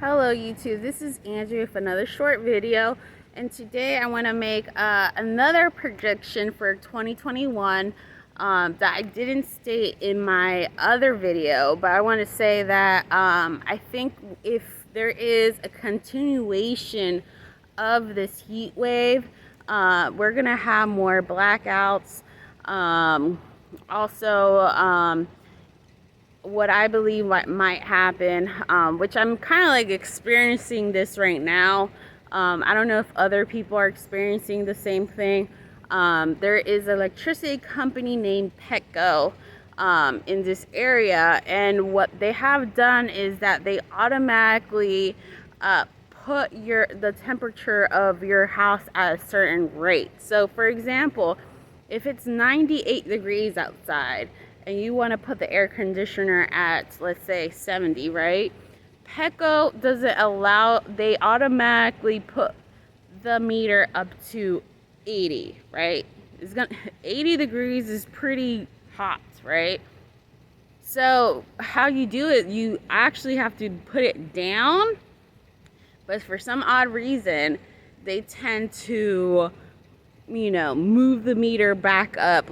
Hello YouTube, this is Angie with another short video, and today I want to make another prediction for 2021 that I didn't state in my other video, but I want to say that I think if there is a continuation of this heat wave, we're going to have more blackouts. Also, what I believe might happen, which I'm kind of like experiencing this right now. I don't know if other people are experiencing the same thing. There is an electricity company named Petco in this area, and what they have done is that they automatically put the temperature of your house at a certain rate. So for example, if it's 98 degrees outside and you want to put the air conditioner at, let's say, 70, right? Petco doesn't allow, they automatically put the meter up to 80, right? 80 degrees is pretty hot, right? So how you do it, you actually have to put it down, but for some odd reason, they tend to, move the meter back up,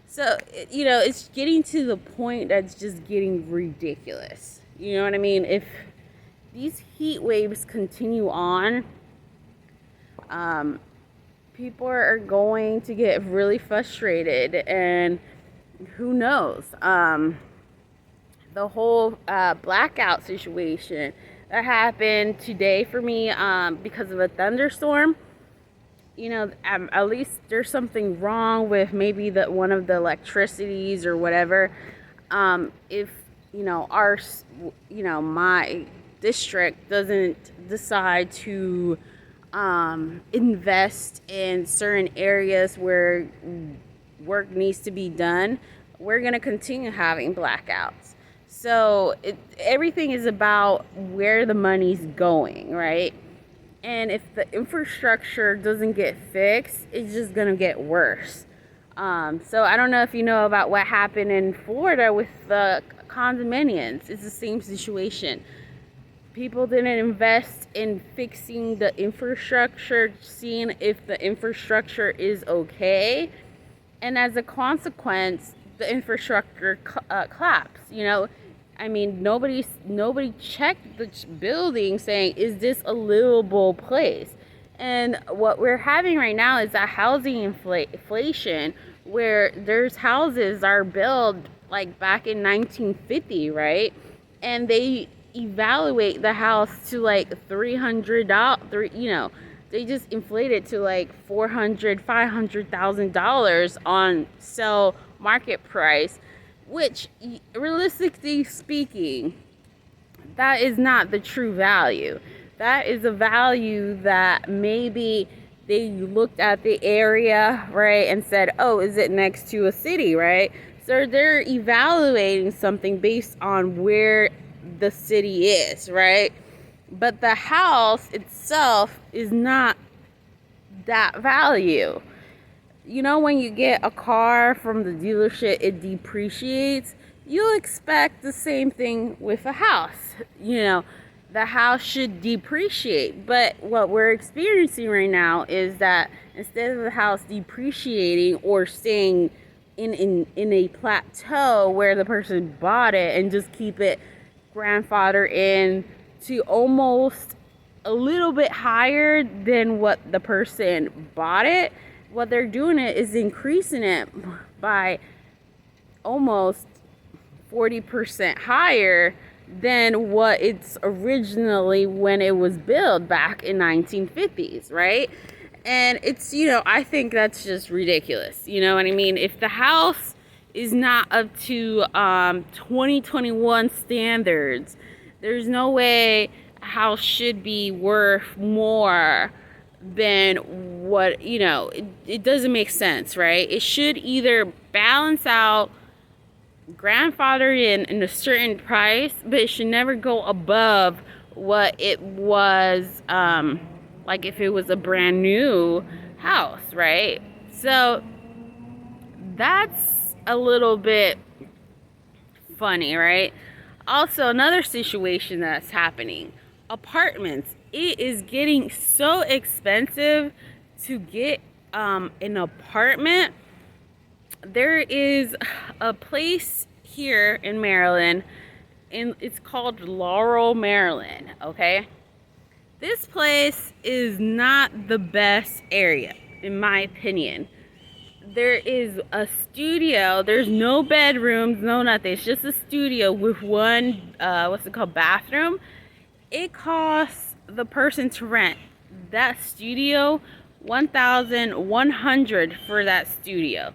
so, it's getting to the point that's just getting ridiculous. You know what I mean? If these heat waves continue on, people are going to get really frustrated, and who knows? The whole blackout situation that happened today for me because of a thunderstorm. At least there's something wrong with maybe one of the electricities or whatever. If my district doesn't decide to invest in certain areas where work needs to be done, we're going to continue having blackouts. So everything is about where the money's going, right? And if the infrastructure doesn't get fixed, it's just going to get worse. So I don't know if you know about what happened in Florida with the condominiums. It's the same situation. People didn't invest in fixing the infrastructure, seeing if the infrastructure is okay. And as a consequence, the infrastructure collapsed, nobody checked the building saying, is this a livable place? And what we're having right now is a housing inflation, where there's houses are built like back in 1950, right? And they evaluate the house to like $300, they just inflate it to like $400,000-$500,000 on sell market price, which realistically speaking, that is not the true value. That is a value that maybe they looked at the area, right, and said, oh, is it next to a city, right? So they're evaluating something based on where the city is, right? But the house itself is not that value. When you get a car from the dealership, it depreciates. You expect the same thing with a house. The house should depreciate. But what we're experiencing right now is that instead of the house depreciating or staying in a plateau where the person bought it and just keep it grandfathered in to almost a little bit higher than what the person bought it, what they're doing is increasing it by almost 40% higher than what it's originally when it was built back in 1950s, right? And it's, I think that's just ridiculous. You know what I mean? If the house is not up to 2021 standards, there's no way a house should be worth more than what, it doesn't make sense, right? It should either balance out, grandfathered in a certain price, but it should never go above what it was, like if it was a brand new house, right? So that's a little bit funny, right? Also, another situation that's happening, apartments. It is getting so expensive to get an apartment. There is a place here in Maryland, and it's called Laurel, Maryland, okay? This place is not the best area, in my opinion. There is a studio. There's no bedrooms, no nothing. It's just a studio with one, bathroom. It costs the person to rent that studio $1,100 for that studio.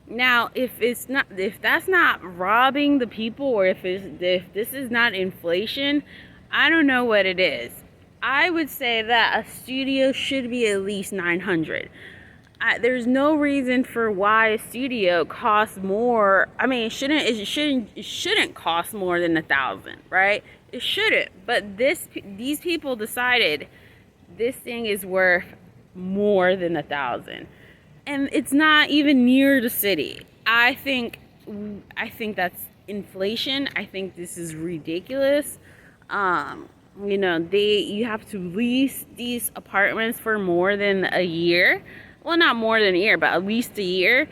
Now, if that's not robbing the people, or if this is not inflation, I don't know what it is. I would say that a studio should be at least $900. There's no reason for why a studio costs more. I mean, it shouldn't cost more than $1,000, right? It shouldn't. But these people decided this thing is worth more than $1,000, and it's not even near the city. I think that's inflation. I think this is ridiculous. You have to lease these apartments for more than a year. Well, not more than a year, but at least a year.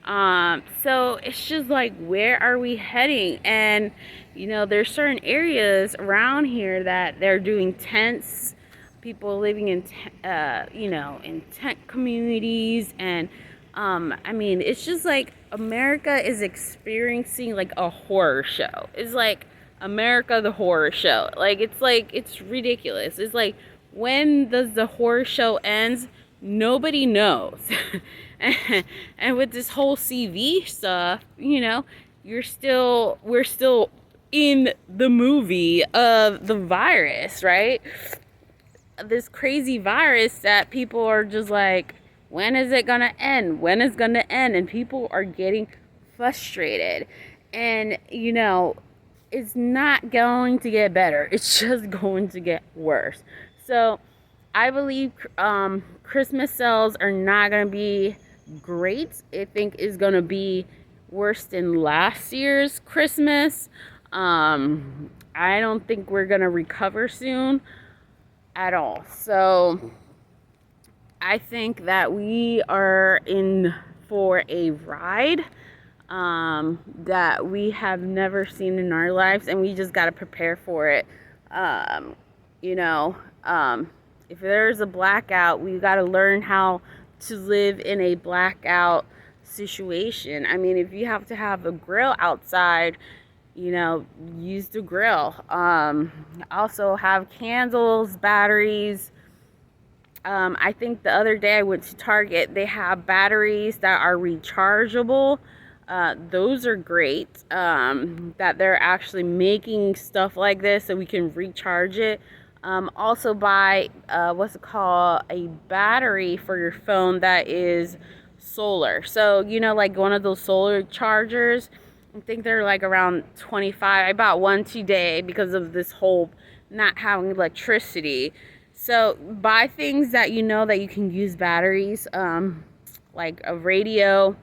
So it's just like, where are we heading? And there's certain areas around here that they're doing tents, people living in in tent communities. And it's just like America is experiencing like a horror show. It's like America the horror show. It's ridiculous. It's like, when does the horror show ends? Nobody knows. And with this whole CV stuff, we're still in the movie of the virus, right? This crazy virus that people are just like, when is it gonna end? When is it gonna end? And people are getting frustrated. And it's not going to get better. It's just going to get worse. So I believe Christmas sales are not going to be great. I think it's going to be worse than last year's Christmas. I don't think we're going to recover soon at all. So I think that we are in for a ride that we have never seen in our lives, and we just got to prepare for it. If there's a blackout, we got to learn how to live in a blackout situation. I mean, if you have to have a grill outside, use the grill. Also have candles, batteries. I think the other day I went to Target. They have batteries that are rechargeable. Those are great, that they're actually making stuff like this so we can recharge it. Also buy a battery for your phone that is solar. So like one of those solar chargers. I think they're like around 25. I bought one today because of this whole not having electricity. So buy things that that you can use batteries, like a radio.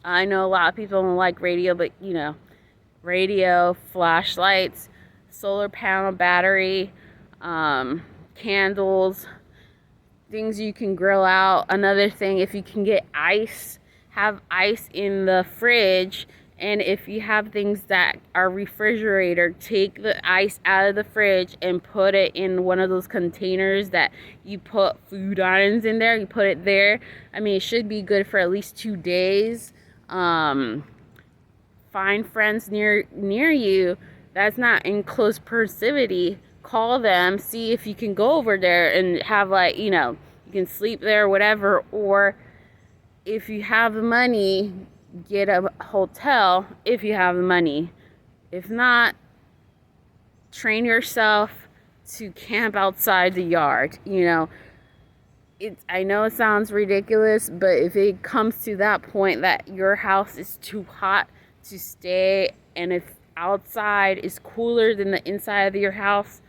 I know a lot of people don't like radio, but radio, flashlights, solar panel battery, candles, things you can grill out. Another thing, if you can get ice, have ice in the fridge. And if you have things that are refrigerator, take the ice out of the fridge and put it in one of those containers that you put food items in there. You put it there. I mean, it should be good for at least 2 days. Find friends near you that's not in close proximity. Call them, see if you can go over there and have you can sleep there or whatever. Or if you have the money, get a hotel if you have the money. If not, train yourself to camp outside the yard. I know it sounds ridiculous, but if it comes to that point that your house is too hot to stay, and if outside is cooler than the inside of your house,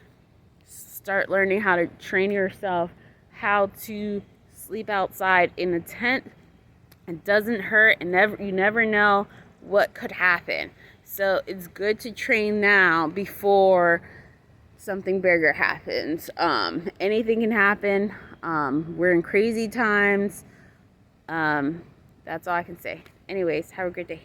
start learning how to train yourself how to sleep outside in a tent. It doesn't hurt, and you never know what could happen. So it's good to train now before something bigger happens. Anything can happen. We're in crazy times. That's all I can say. Anyways, have a great day.